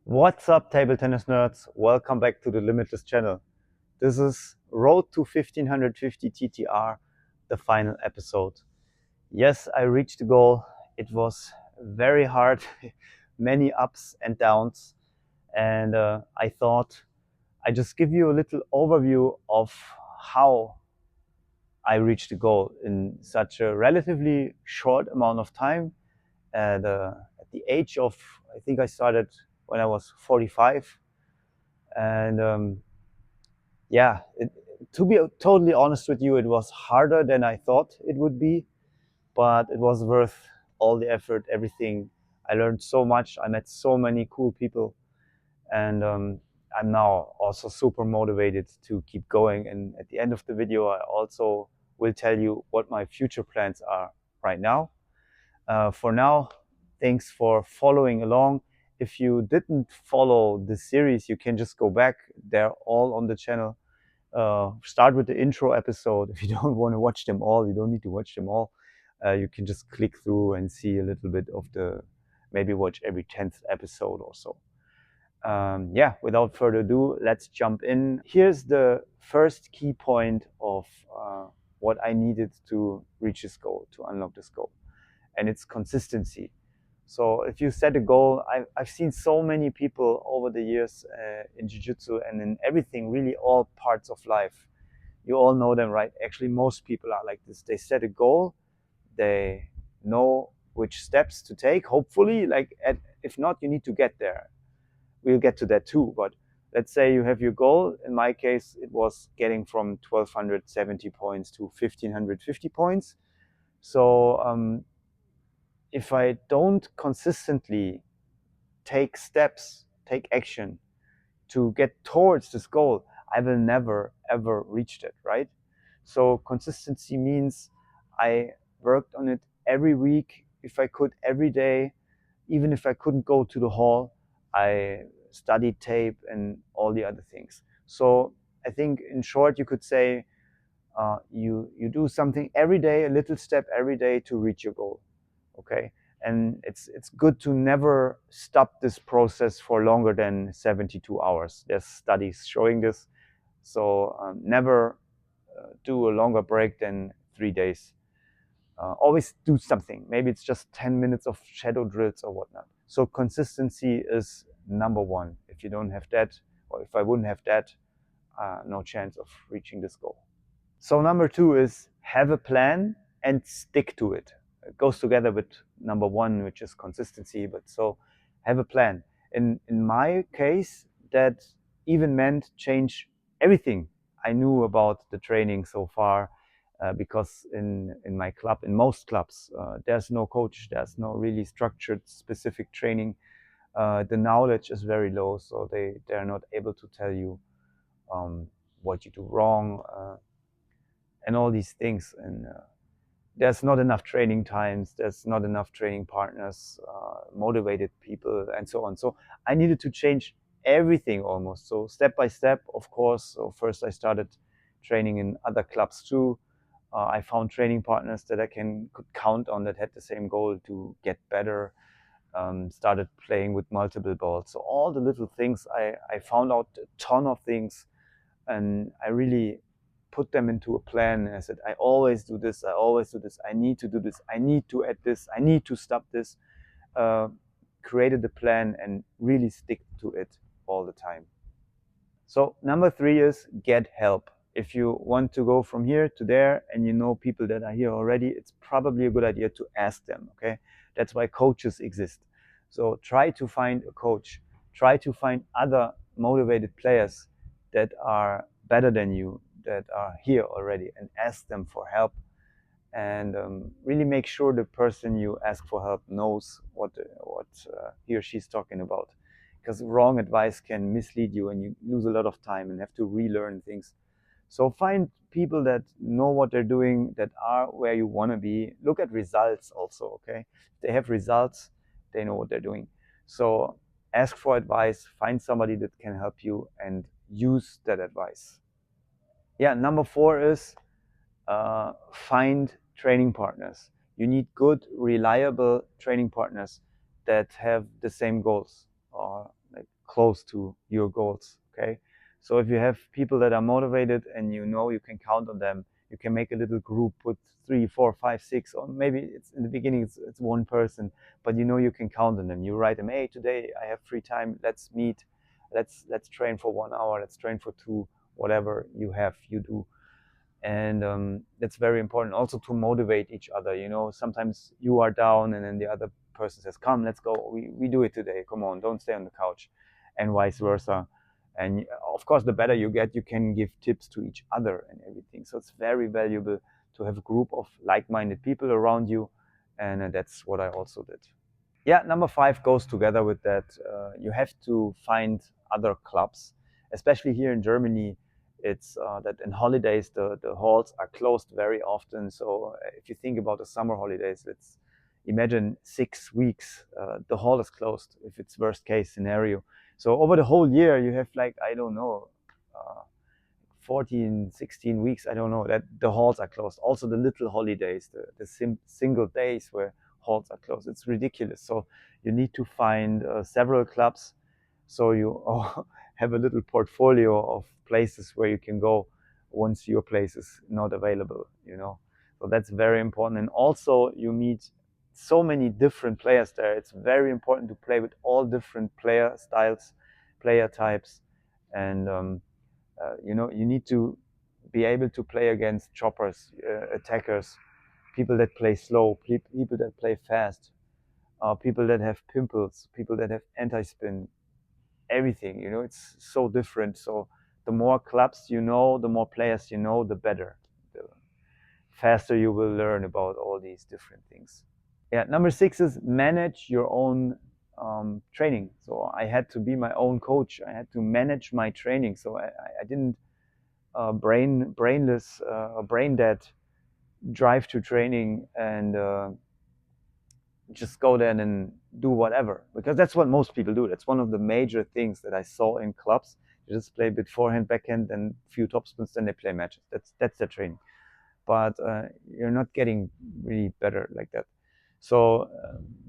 What's up, table tennis nerds? Welcome back to the Limittless channel. This is Road to 1550 TTR, the final episode. Yes, I reached the goal. It was very hard, many ups and downs, and I thought I just give you a little overview of how I reached the goal in such a relatively short amount of time. At the age of, I think I started when I was 45. And yeah, to be totally honest with you, it was harder than I thought it would be, but it was worth all the effort, everything. I learned so much. I met so many cool people, and I'm now also super motivated to keep going. And at the end of the video, I also will tell you what my future plans are right now. For now, thanks for following along. If you didn't follow the series, you can just go back. They're all on the channel. Start with the intro episode. If you don't want to watch them all, you don't need to watch them all. You can just click through and see a little bit of maybe watch every 10th episode or so. Yeah, without further ado, let's jump in. Here's the first key point of what I needed to reach this goal, to unlock this goal. And it's consistency. So if you set a goal, I've seen so many people over the years in Jiu-Jitsu and in everything, really all parts of life. You all know them, right? Actually, most people are like this. They set a goal, they know which steps to take, hopefully. If not, you need to get there. We'll get to that too. But let's say you have your goal. In my case, it was getting from 1270 points to 1550 points. So if I don't consistently take steps, take action to get towards this goal, I will never ever reach it, right? So consistency means I worked on it every week, if I could, every day. Even if I couldn't go to the hall, I studied tape and all the other things. So I think in short, you could say you do something every day, a little step every day to reach your goal. Okay, and it's good to never stop this process for longer than 72 hours. There's studies showing this. So never do a longer break than 3 days. Always do something. Maybe it's just 10 minutes of shadow drills or whatnot. So consistency is number one. If you don't have that, or if I wouldn't have that, no chance of reaching this goal. So number two is have a plan and stick to it. It goes together with number one, which is consistency. But so have a plan. In my case, that even meant change everything I knew about the training so far. Because in my club, in most clubs, there's no coach, there's no really structured specific training. The knowledge is very low, so they're not able to tell you what you do wrong and all these things. And there's not enough training times, there's not enough training partners, motivated people, and so on. So I needed to change everything almost. So step by step, of course. So first I started training in other clubs too. I found training partners that I could count on that had the same goal to get better. Started playing with multiple balls. So all the little things, I found out a ton of things, and I really put them into a plan. And I said, I always do this, I always do this, I need to do this, I need to add this, I need to stop this. Created a plan and really stick to it all the time. So number three is get help. If you want to go from here to there and you know people that are here already, it's probably a good idea to ask them, okay? That's why coaches exist. So try to find a coach. Try to find other motivated players that are better than you, that are here already, and ask them for help. And really make sure the person you ask for help knows what he or she's talking about. Because wrong advice can mislead you and you lose a lot of time and have to relearn things. So find people that know what they're doing, that are where you want to be. Look at results also, okay? If they have results, they know what they're doing. So ask for advice, find somebody that can help you, and use that advice. Yeah, number four is find training partners. You need good, reliable training partners that have the same goals, or like close to your goals. Okay, so if you have people that are motivated and you know you can count on them, you can make a little group with 3, 4, 5, 6, or maybe it's in the beginning it's one person, but you know you can count on them. You write them, hey, today I have free time, let's meet, let's train for 1 hour, let's train for 2, whatever you have, you do. And that's very important also to motivate each other. You know, sometimes you are down and then the other person says, come, let's go, we do it today, come on, don't stay on the couch, and vice versa. And of course, the better you get, you can give tips to each other and everything. So it's very valuable to have a group of like-minded people around you, and that's what I also did. Yeah, number 5 goes together with that. You have to find other clubs, especially here in Germany. It's that in holidays the halls are closed very often. So if you think about the summer holidays, let's imagine 6 weeks, the hall is closed if it's worst case scenario. So over the whole year, you have like, I don't know, 14, 16 weeks, I don't know, that the halls are closed. Also the little holidays, the single days where halls are closed. It's ridiculous. So you need to find several clubs, so you have a little portfolio of places where you can go once your place is not available, you know. So that's very important. And also you meet so many different players there. It's very important to play with all different player styles, player types, and you know, you need to be able to play against choppers, attackers, people that play slow, people that play fast, people that have pimples, people that have anti-spin, everything. You know, it's so different. So the more clubs you know, the more players you know, the better. The faster you will learn about all these different things. Yeah, number 6 is manage your own training. So I had to be my own coach. I had to manage my training. So I didn't brainless, brain dead drive to training and just go there and then do whatever, because that's what most people do. That's one of the major things that I saw in clubs. They just play a bit forehand, backhand, and a few topspins, then they play matches. That's their training. But you're not getting really better like that. So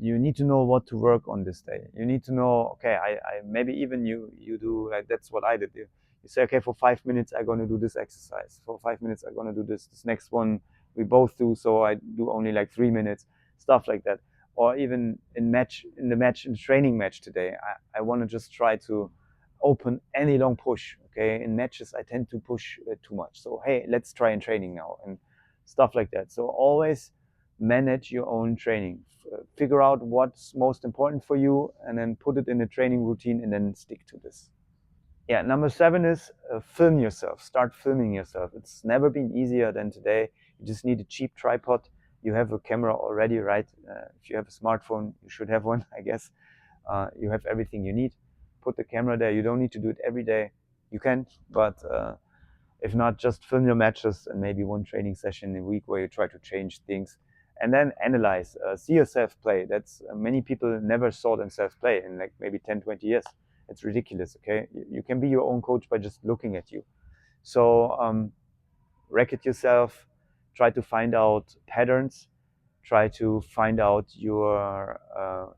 you need to know what to work on this day. You need to know, okay, I maybe even you do like, that's what I did. You say, okay, for 5 minutes I'm going to do this exercise. For 5 minutes I'm going to do this next one we both do. So I do only like 3 minutes, stuff like that. Or even in the training match today, I want to just try to open any long push. Okay, in matches I tend to push too much. So hey, let's try in training now, and stuff like that. So always manage your own training. Figure out what's most important for you, and then put it in a training routine, and then stick to this. Yeah, number 7 is film yourself. Start filming yourself. It's never been easier than today. You just need a cheap tripod. You have a camera already, right? If you have a smartphone, you should have one, I guess. You have everything you need. Put the camera there. You don't need to do it every day. You can, but if not, just film your matches and maybe one training session a week where you try to change things, and then analyze. See yourself play. That's many people never saw themselves play in like maybe 10, 20 years. It's ridiculous. Okay, you can be your own coach by just looking at you. So racket yourself. Try to find out patterns. Try to find out your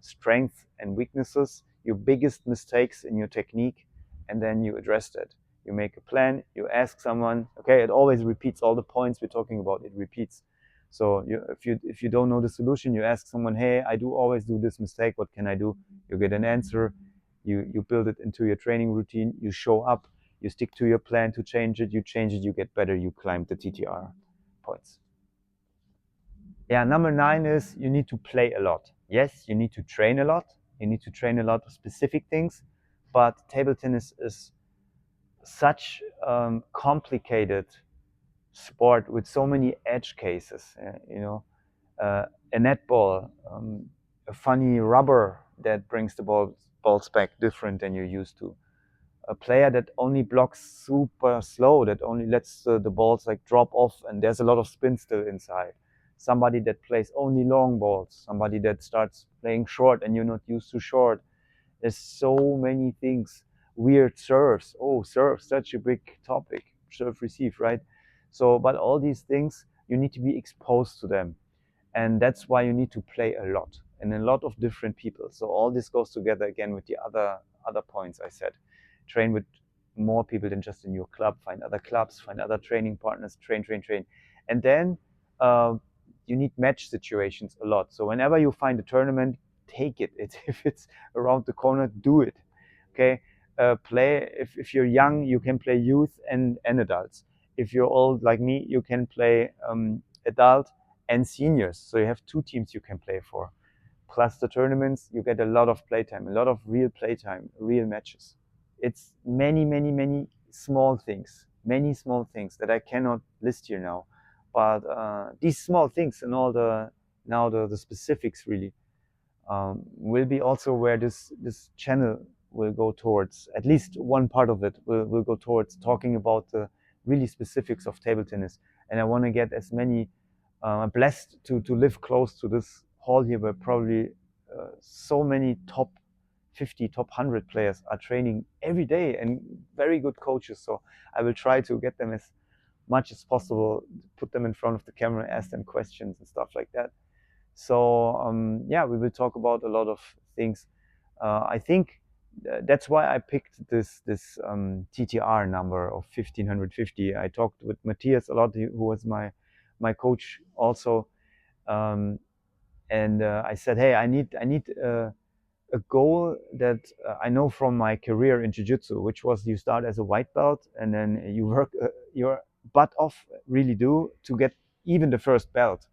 strengths and weaknesses, your biggest mistakes in your technique, and then you address that. You make a plan, you ask someone. Okay, it always repeats. All the points we're talking about, it repeats. So if you don't know the solution, you ask someone, hey, I do always do this mistake, what can I do? You get an answer. You build it into your training routine. You show up. You stick to your plan to change it. You change it. You get better. You climb the TTR points. Yeah, number 9 is you need to play a lot. Yes, you need to train a lot. You need to train a lot of specific things, but table tennis is such complicated sport with so many edge cases. You know, a netball, a funny rubber that brings the balls back different than you're used to. A player that only blocks super slow, that only lets the balls like drop off, and there's a lot of spin still inside. Somebody that plays only long balls, somebody that starts playing short and you're not used to short. There's so many things. Weird serves. Oh, serve, such a big topic. Serve, receive, right? So, but all these things, you need to be exposed to them. And that's why you need to play a lot and a lot of different people. So all this goes together again with the other other points I said. Train with more people than just in your club. Find other clubs, find other training partners, train. And then uh, you need match situations a lot. So whenever you find a tournament, take it. If it's around the corner, do it. Okay. Play, if you're young, you can play youth and adults. If you're old like me, you can play adult and seniors. So you have two teams you can play for. Plus the tournaments, you get a lot of playtime, a lot of real playtime, real matches. It's many many small things that I cannot list here now. But these small things and all the now the specifics really will be also where this channel will go towards. At least one part of it will go towards talking about the really specifics of table tennis. And I want to get as many. I'm blessed to live close to this hall here, where probably so many top 50, top 100 players are training every day and very good coaches. So I will try to get them as much as possible, put them in front of the camera, ask them questions and stuff like that. So yeah, we will talk about a lot of things. I think that's why I picked this TTR number of 1550. I talked with Matthias a lot, who was my coach also, and I said, hey, I need a goal that I know from my career in jiu-jitsu, which was you start as a white belt and then you work your butt off, really do, to get even the first belt.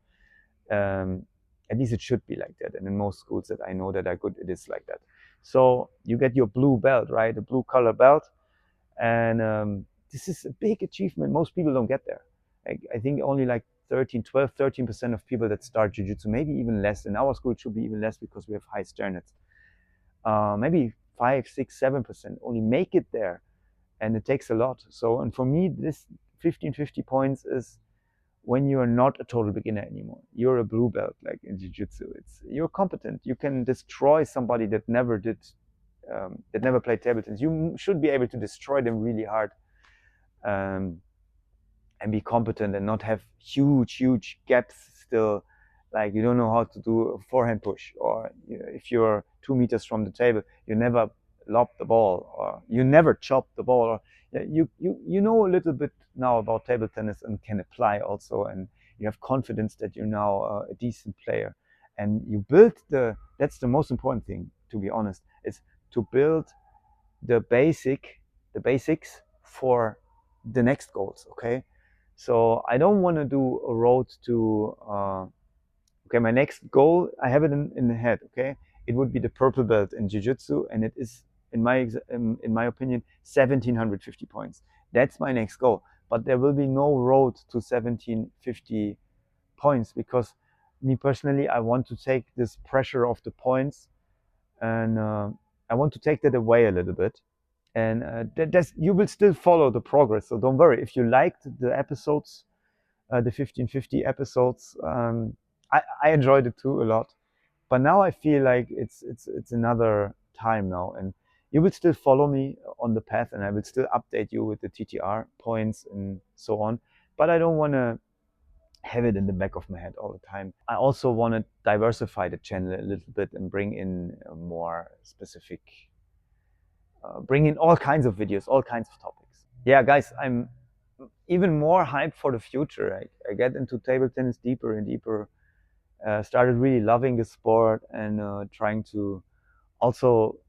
Um, at least it should be like that. And in most schools that I know that are good, it is like that. So you get your blue belt, right? A blue color belt. And this is a big achievement. Most people don't get there. I think only like 13% of people that start jiu-jitsu, maybe even less. In our school, it should be even less because we have high standards. Maybe 5, 6, 7% only make it there. And it takes a lot. So, and for me, this 1550 points is when you're not a total beginner anymore. You're a blue belt, like in jiu-jitsu. You're competent. You can destroy somebody that never played table tennis. You should be able to destroy them really hard, um, and be competent and not have huge gaps still. Like you don't know how to do a forehand push, or if you're 2 meters from the table, you never lob the ball, or you never chop the ball, or you know a little bit now about table tennis and can apply also, and you have confidence that you're now a decent player, and you build that's the most important thing, to be honest, is to build the basics for the next goals. Okay, so I don't want to do a road to okay, my next goal, I have it in the head. Okay, it would be the purple belt in jiu-jitsu, and it is in my opinion 1750 points. That's my next goal, but there will be no road to 1750 points, because me personally, I want to take this pressure of the points, and I want to take that away a little bit. And you will still follow the progress, so don't worry. If you liked the episodes, the 1550 episodes, I enjoyed it too a lot. But now I feel like it's another time now, and you will still follow me on the path, and I will still update you with the TTR points and so on. But I don't want to have it in the back of my head all the time. I also want to diversify the channel a little bit and bring in more specific, bring in all kinds of videos, all kinds of topics. Yeah, guys, I'm even more hyped for the future. I get into table tennis deeper and deeper. Started really loving the sport, and trying to also,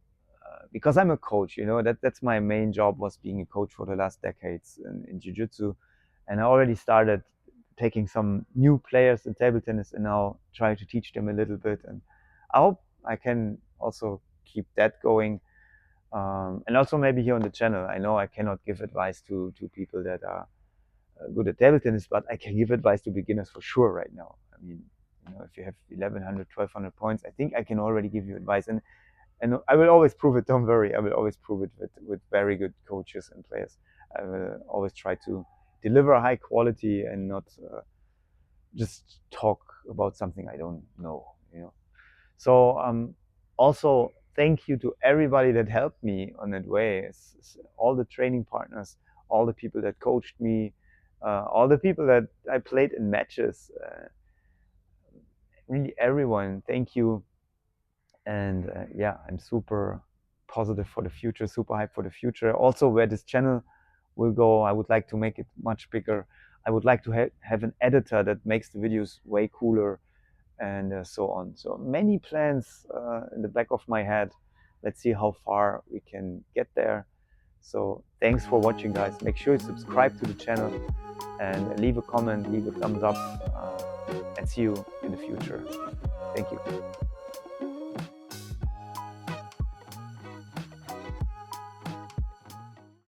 because I'm a coach, that's my main job, was being a coach for the last decades in jiu-jitsu. And I already started taking some new players in table tennis and now try to teach them a little bit. And I hope I can also keep that going. And also maybe here on the channel, I know I cannot give advice to people that are good at table tennis, but I can give advice to beginners for sure right now. I mean, if you have 1100, 1200 points, I think I can already give you advice. And I will always prove it. Don't worry, I will always prove it with very good coaches and players. I will always try to deliver high quality and not just talk about something I don't know. So also thank you to everybody that helped me on that way. It's all the training partners, all the people that coached me, all the people that I played in matches. Really everyone, thank you. And yeah, I'm super positive for the future, super hyped for the future. Also, where this channel will go, I would like to make it much bigger. I would like to have an editor that makes the videos way cooler, and so on. So many plans in the back of my head. Let's see how far we can get there. So thanks for watching, guys. Make sure you subscribe to the channel and leave a comment, leave a thumbs up, and see you in the future. Thank you.